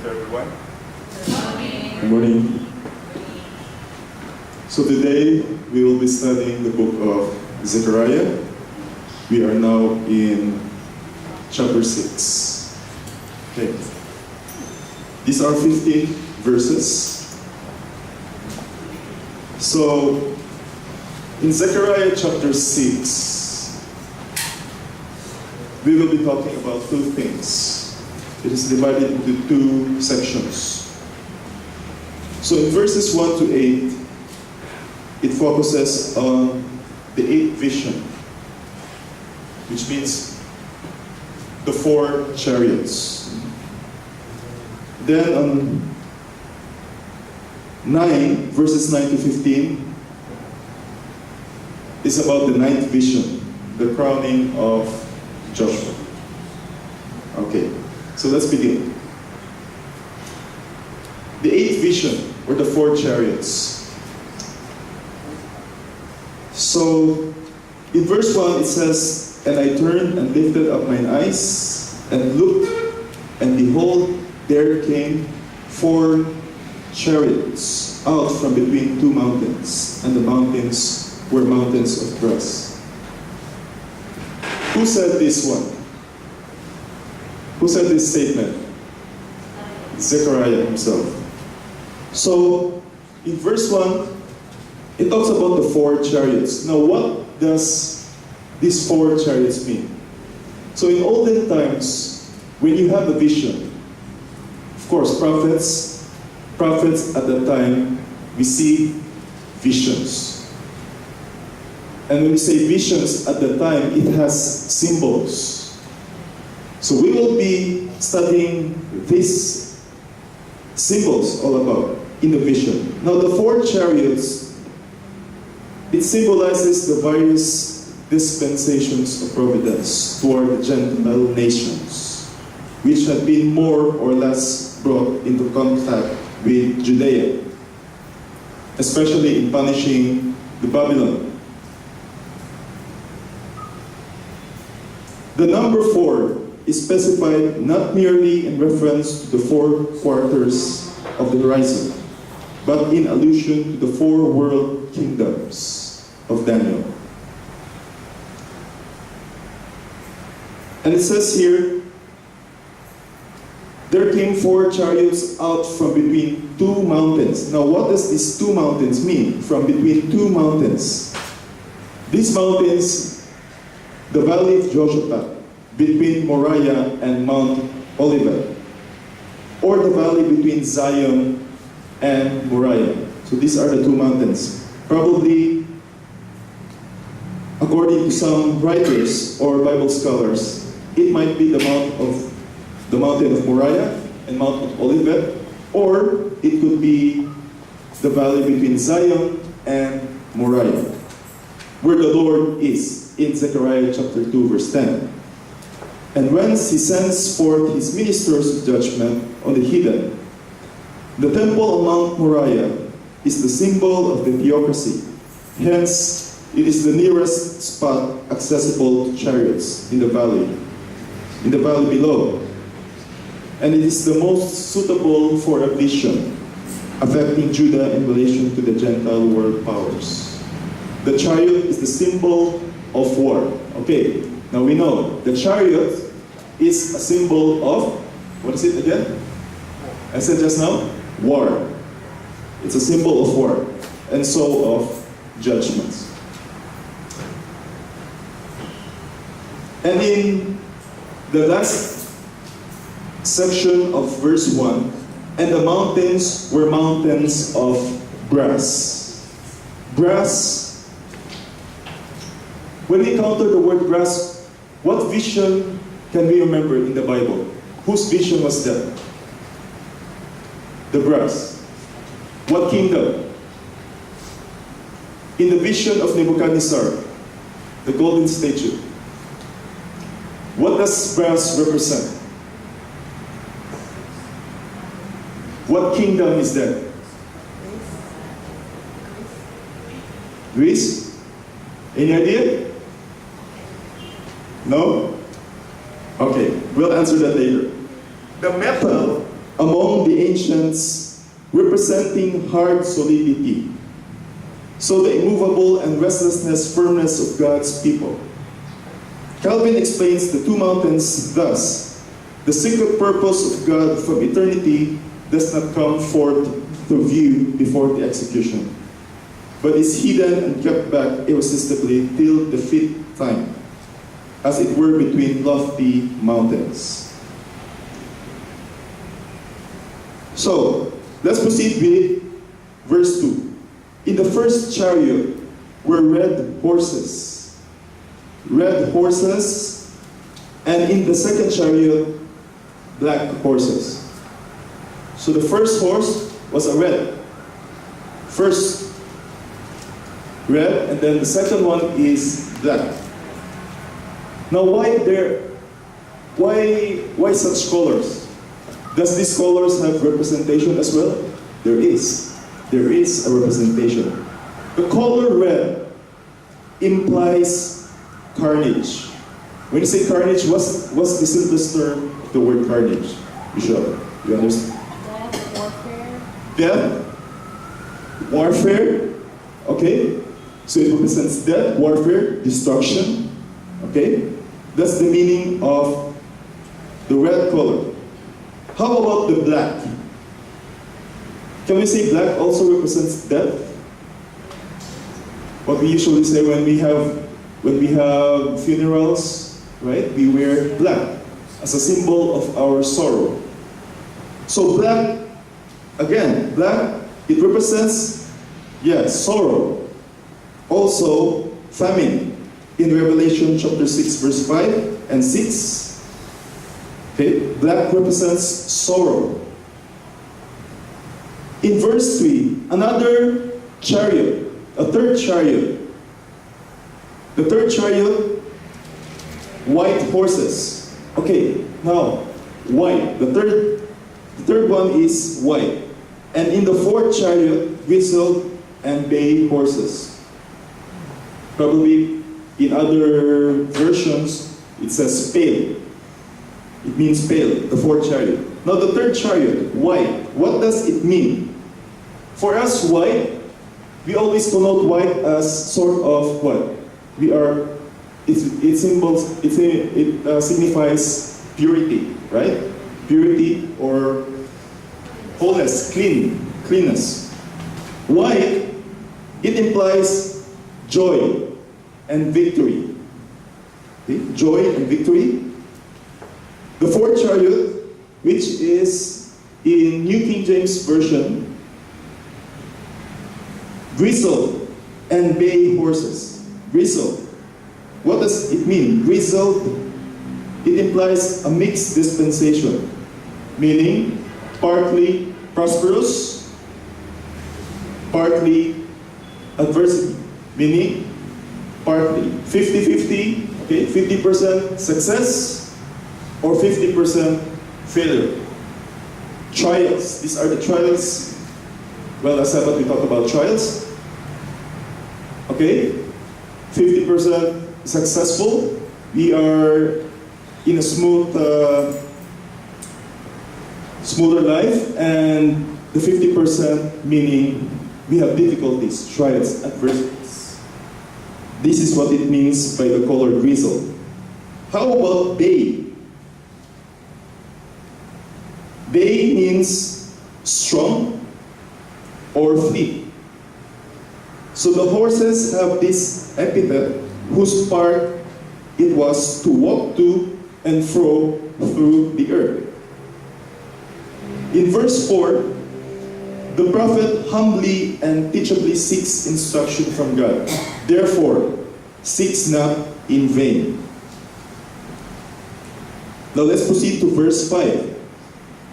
to everyone. Good morning. So today we will be studying the book of Zechariah. We are now in chapter 6. Okay. These are 15 verses. So in Zechariah chapter 6, we will be talking about two things. It is divided into two sections. So in verses 1 to 8, it focuses on the eighth vision, which means the four chariots. Then on 9, verses 9 to 15, is about the ninth vision, the crowning of Joshua. Okay, so let's begin. The eighth vision, or the four chariots. So, in verse 1 it says, "And I turned and lifted up mine eyes, and looked, and behold, there came four chariots out from between two mountains, and the mountains were mountains of brass." Who said this one? Who said this statement? Zechariah himself. So, in verse 1, it talks about the four chariots. Now, what does these four chariots mean? So, in olden times, when you have a vision, of course, prophets at that time receive visions. And when we say visions at that time, it has symbols. So we will be studying these symbols all about in the vision. Now the four chariots, it symbolizes the various dispensations of providence toward the Gentile nations, which had been more or less brought into contact with Judea, especially in punishing the Babylon. The number 4 is specified not merely in reference to the 4 quarters of the horizon, but in allusion to the 4 world kingdoms of Daniel. And it says here, there came 4 chariots out from between 2 mountains. Now what does these 2 mountains mean? From between 2 mountains. These mountains, the valley of Jehoshaphat, between Moriah and Mount Olivet, or the valley between Zion and Moriah. So these are the 2 mountains. Probably, according to some writers or Bible scholars, it might be the mountain of Moriah and Mount Olivet, or it could be the valley between Zion and Moriah, where the Lord is in Zechariah chapter 2 verse 10. And whence he sends forth his ministers of judgment on the heathen. The temple on Mount Moriah is the symbol of the theocracy. Hence, it is the nearest spot accessible to chariots in the valley below. And it is the most suitable for a vision affecting Judah in relation to the Gentile world powers. The chariot is the symbol of war. Okay, now we know the chariot is a symbol of, what is it again? I said just now, war. It's a symbol of war, and so of judgments. And in the last section of verse 1, and the mountains were mountains of brass. Brass, when we encounter the word brass, what vision can we remember in the Bible? Whose vision was that? The brass. What kingdom? In the vision of Nebuchadnezzar, the golden statue. What does brass represent? What kingdom is that? Greece? Any idea? No? Okay, we'll answer that later. The metal among the ancients, representing hard solidity. So the immovable and restlessness, firmness of God's people. Calvin explains the two mountains thus: the secret purpose of God from eternity does not come forth to view before the execution, but is hidden and kept back irresistibly till the fit time, as it were between lofty mountains. So, let's proceed with verse 2. In the first chariot were red horses. Red horses, and in the second chariot, black horses. So the first horse was a red. First red, and then the second one is black. Now why such colors? Does these colors have representation as well? There is a representation. The color red implies carnage. When you say carnage, what's the simplest term of the word carnage? Bishop, you understand? Death, warfare. Death, warfare. Okay, so it represents death, warfare, destruction. Okay, that's the meaning of the red color. How about the black? Can we say black also represents death? What we usually say when we have funerals, right? We wear black as a symbol of our sorrow. So black, again, black, it represents, sorrow. Also, famine in Revelation chapter 6, verse 5 and 6. Okay, black represents sorrow. In verse 3, another chariot, a third chariot. The third chariot, white horses. Okay, now, white. The third one is white. And in the fourth chariot, whistle and bay horses. Probably in other versions, it says pale. It means pale, the fourth chariot. Now the third chariot, white. What does it mean? For us, white, we always connote white as sort of what? It signifies purity, right? Purity or wholeness, cleanness. White, it implies joy and victory. Okay? Joy and victory. The fourth chariot, which is in New King James Version, gristle and bay horses. Gristle. What does it mean? Gristle, it implies a mixed dispensation, meaning partly prosperous, partly adversity, meaning partly 50-50, okay, 50% success or 50% failure. Trials, these are the trials. Well, last Sabbath we talked about trials. Okay, 50% successful. We are in a smoother life, and the 50% meaning we have difficulties, trials, adversities. This is what it means by the color gristle. How about bay? Bay means strong or fleet. So the horses have this epithet whose part it was to walk to and fro through the earth. In verse 4, the prophet humbly and teachably seeks instruction from God. Therefore, seeks not in vain. Now let's proceed to verse 5.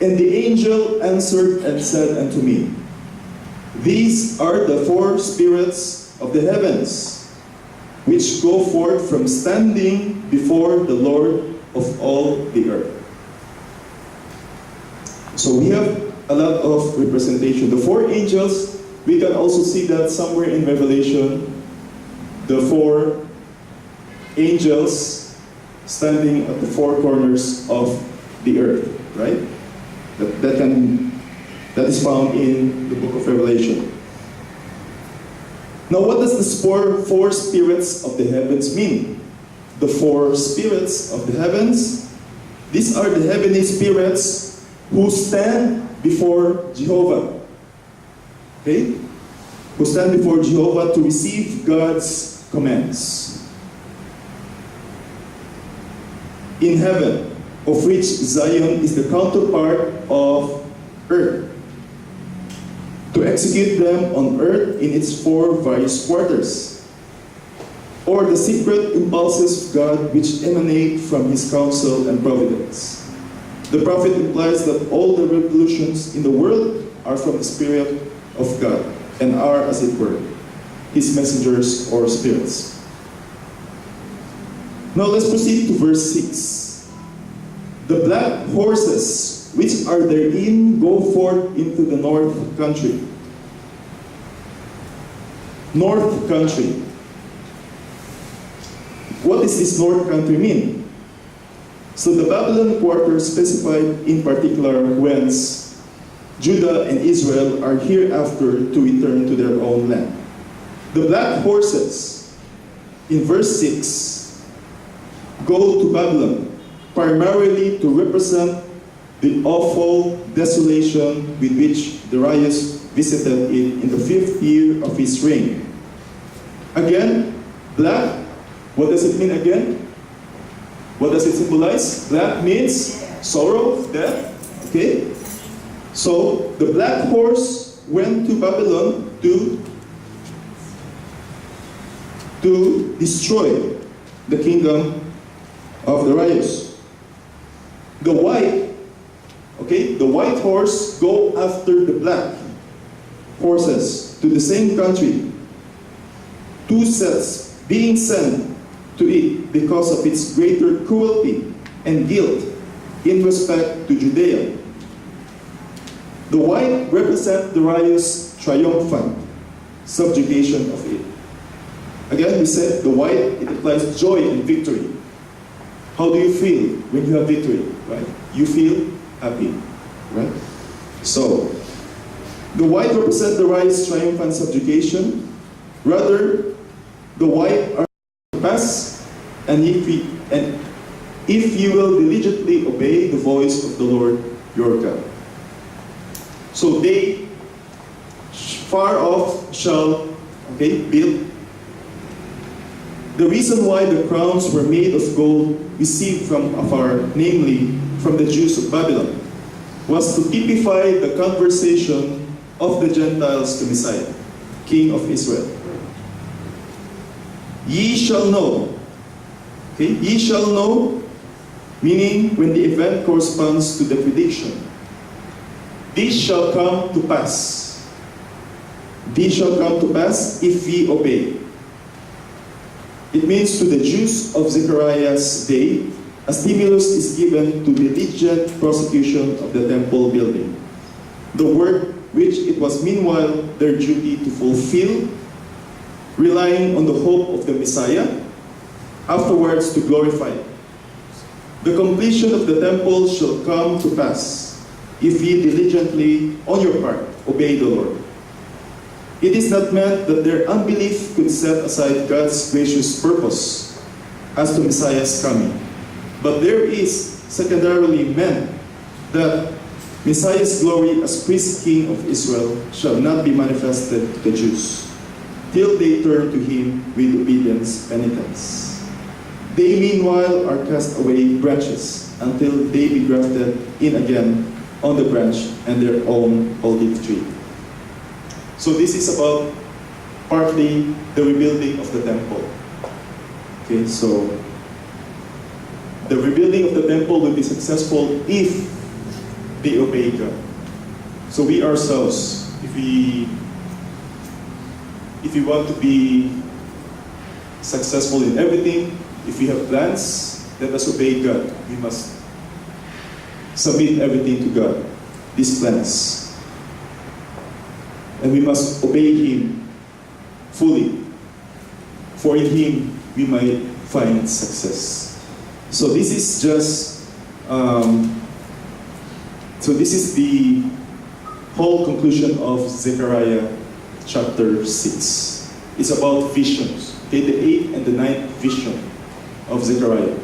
And the angel answered and said unto me, These are the four spirits of the heavens, which go forth from standing before the Lord of all the earth. So we have a lot of representation. The four angels, we can also see that somewhere in Revelation, the four angels standing at the four corners of the earth, right? that is found in the book of Revelation. Now, what does the four spirits of the heavens mean? The four spirits of the heavens, these are the heavenly spirits who stand before Jehovah. Okay? Who stand before Jehovah to receive God's commands. In heaven, of which Zion is the counterpart of earth, to execute them on earth in its four various quarters, or the secret impulses of God which emanate from His counsel and providence. The prophet implies that all the revolutions in the world are from the Spirit of God and are, as it were, His messengers or spirits. Now let's proceed to verse 6. The black horses which are therein go forth into the north country. North country. What does this north country mean? So the Babylon quarter specified in particular whence Judah and Israel are hereafter to return to their own land. The black horses, in verse 6, go to Babylon, primarily to represent the awful desolation with which Darius visited it in the 5th year of his reign. Again, black, what does it mean again? What does it symbolize? Black means sorrow, death. Okay? So, the black horse went to Babylon to destroy the kingdom of Darius. The white, okay, the white horse go after the black horses to the same country. Two sets being sent to it because of its greater cruelty and guilt in respect to Judea. The white represent Darius' triumphant subjugation of it. Again, we said the white, it implies joy and victory. How do you feel when you have victory, right? You feel happy, right? So, the white represent Darius' triumphant subjugation. Rather, the white are pass, and if you will diligently obey the voice of the Lord your God. So they far off shall build. The reason why the crowns were made of gold received from afar, namely from the Jews of Babylon, was to typify the conversation of the Gentiles to Messiah, King of Israel. Ye shall know. Okay? Ye shall know, meaning when the event corresponds to the prediction. This shall come to pass. This shall come to pass if ye obey. It means to the Jews of Zechariah's day, a stimulus is given to diligent prosecution of the temple building, the work which it was meanwhile their duty to fulfill, relying on the hope of the Messiah, afterwards to glorify it. The completion of the temple shall come to pass, if ye diligently, on your part, obey the Lord. It is not meant that their unbelief could set aside God's gracious purpose as to Messiah's coming, but there is secondarily meant that Messiah's glory as priest king of Israel shall not be manifested to the Jews, till they turn to him with obedience penitence. They meanwhile are cast away branches until they be grafted in again on the branch and their own olive tree. So this is about partly the rebuilding of the temple. Okay, so the rebuilding of the temple will be successful if they obey God. So we ourselves, if we want to be successful in everything, if we have plans, let us obey God. We must submit everything to God, these plans. And we must obey Him fully, for in Him we might find success. So this is just So this is the whole conclusion of Zechariah chapter 6. It's about visions. Okay, the 8th and the 9th vision of Zechariah.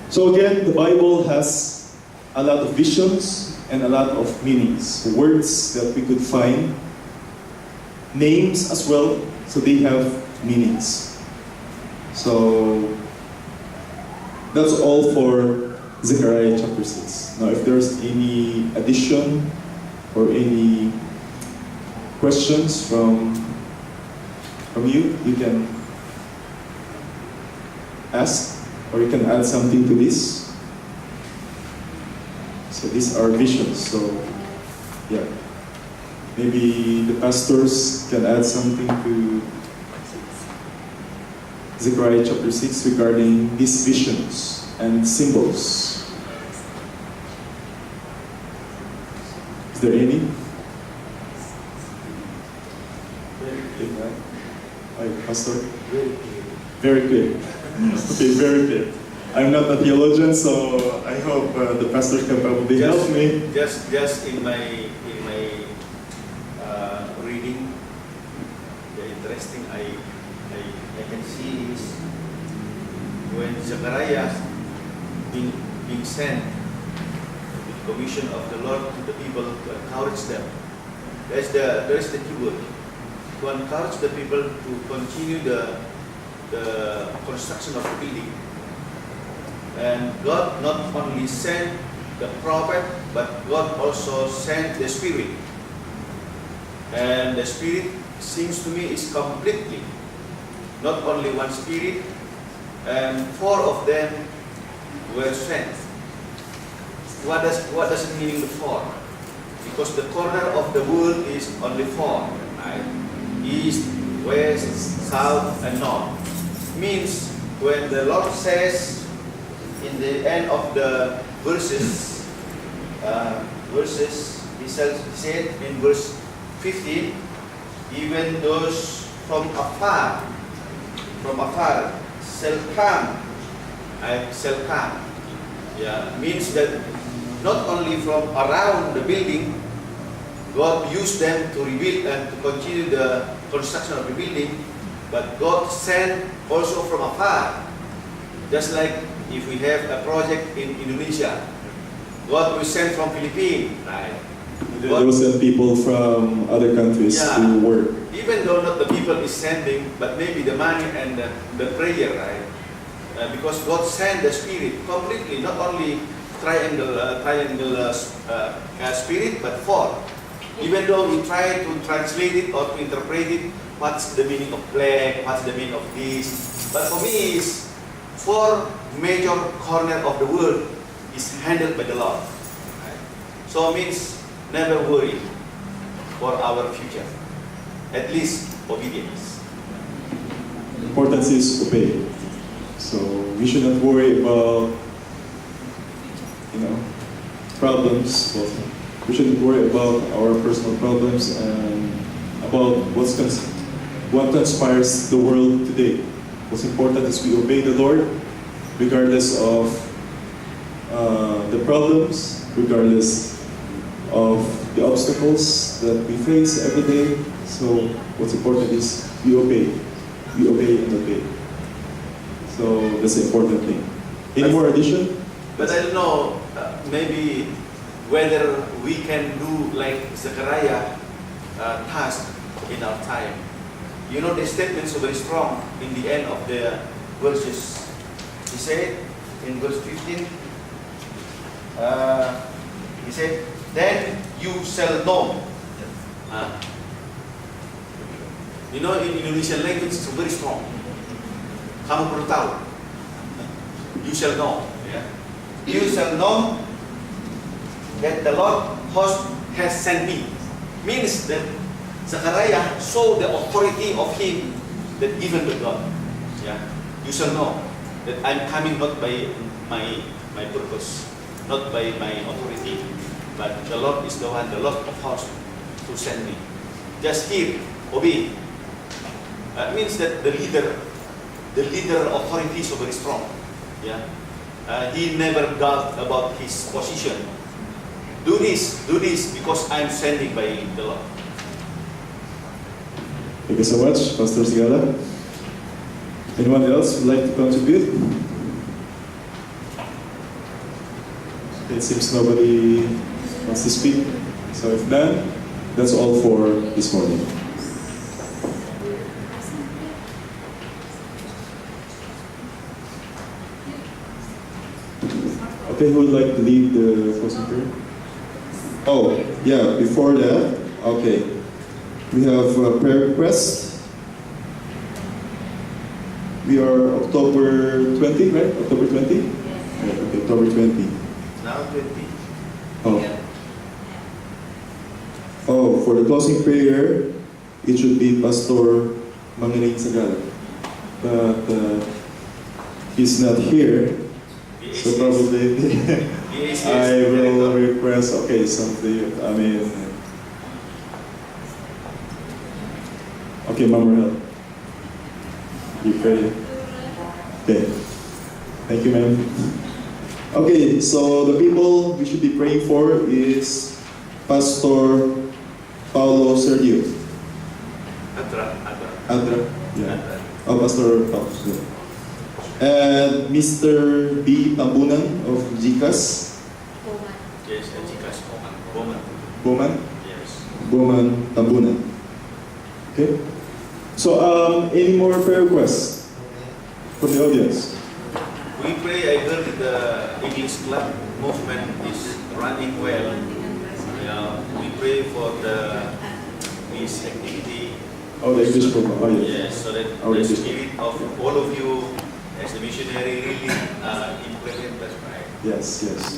So again, the Bible has a lot of visions and a lot of meanings. Words that we could find. Names as well, so they have meanings. So that's all for Zechariah chapter 6. Now if there's any addition or any questions from you, you can ask or you can add something to this. So these are visions. So yeah, maybe the pastors can add something to Zechariah chapter 6 regarding these visions and symbols. Is there any? Hi, Pastor. Very clear. Okay, very clear. I'm not a theologian, so I hope the pastor can probably help me. Just in my reading, the interesting I can see is when Zechariah being sent with commission of the Lord to the people to encourage them. There is the key word. To encourage the people to continue the construction of the building. And God not only sent the prophet, but God also sent the Spirit. And the Spirit seems to me is completely, not only one Spirit, and 4 of them were sent. What does it mean the 4? Because the corner of the world is only 4, right? East, west, south, and north. Means when the Lord says in the end of the verses, he said in verse 15, even those from afar shall come. Yeah, means that not only from around the building, God used them to rebuild and to continue the construction of the building, but God sent also from afar. Just like if we have a project in Indonesia, God will send from Philippines, right? They will send people from other countries to work. Even though not the people is sending, but maybe the money and the prayer, right? Because God sent the Spirit completely, not only triangle spirit, but 4. Even though we try to translate it or to interpret it, what's the meaning of black, what's the meaning of this? But for me, is 4 major corners of the world is handled by the Lord. Right? So it means never worry for our future. At least obedience. Important is obey. So we should not worry about problems. We shouldn't worry about our personal problems and about what conspires the world today. What's important is we obey the Lord regardless of the problems, regardless of the obstacles that we face every day. So what's important is we obey. We obey and obey. So that's the important thing. Any more addition? But I don't know, maybe whether we can do like Zechariah task in our time. You know, the statements are very strong in the end of the verses. He said in verse 15, he said, then you shall know. You know, in Indonesian language, it's very strong. Kamu perlu tahu. You shall know. You shall know that the Lord host has sent me. Means that Zechariah saw the authority of him that given by God. Yeah. You shall know that I'm coming not by my purpose, not by my authority, but the Lord is the one, the Lord of hosts, to send me. Just hear, obey. That means that the leader authority is very strong. Yeah. He never doubt about his position. do this because I'm sending by the Lord. Thank you so much, Pastor Sigala. Anyone else would like to contribute? It seems nobody wants to speak. So if not, that's all for this morning. Okay, who would like to lead the closing prayer? Oh, yeah, before that, okay. We have a prayer request. We are October 20, right? October 20? Yeah, okay, October 20. Now 20. Oh. Oh, for the closing prayer, it should be Pastor Mangining Sagala. But he's not here. So probably I will request, okay, something, okay, Mama Rahel. You pray. Okay. Thank you, ma'am. Okay, so the people we should be praying for is Pastor Paulo Sergio. Adra. Yeah. Oh, Pastor Paulo. Yeah. And Mr. B. Tambunan of GCAS. Yes, GCAS. Bowman. Bowman? Yes. Bowman Tambunan. Okay. So, any more prayer requests from the audience? We pray, I heard the English club movement is running well. We pray for this activity. Oh, the English program. Oh, yes. Yes, so that Oh, the English. spirit of all of you as the missionary really implement that, right? Yes, yes.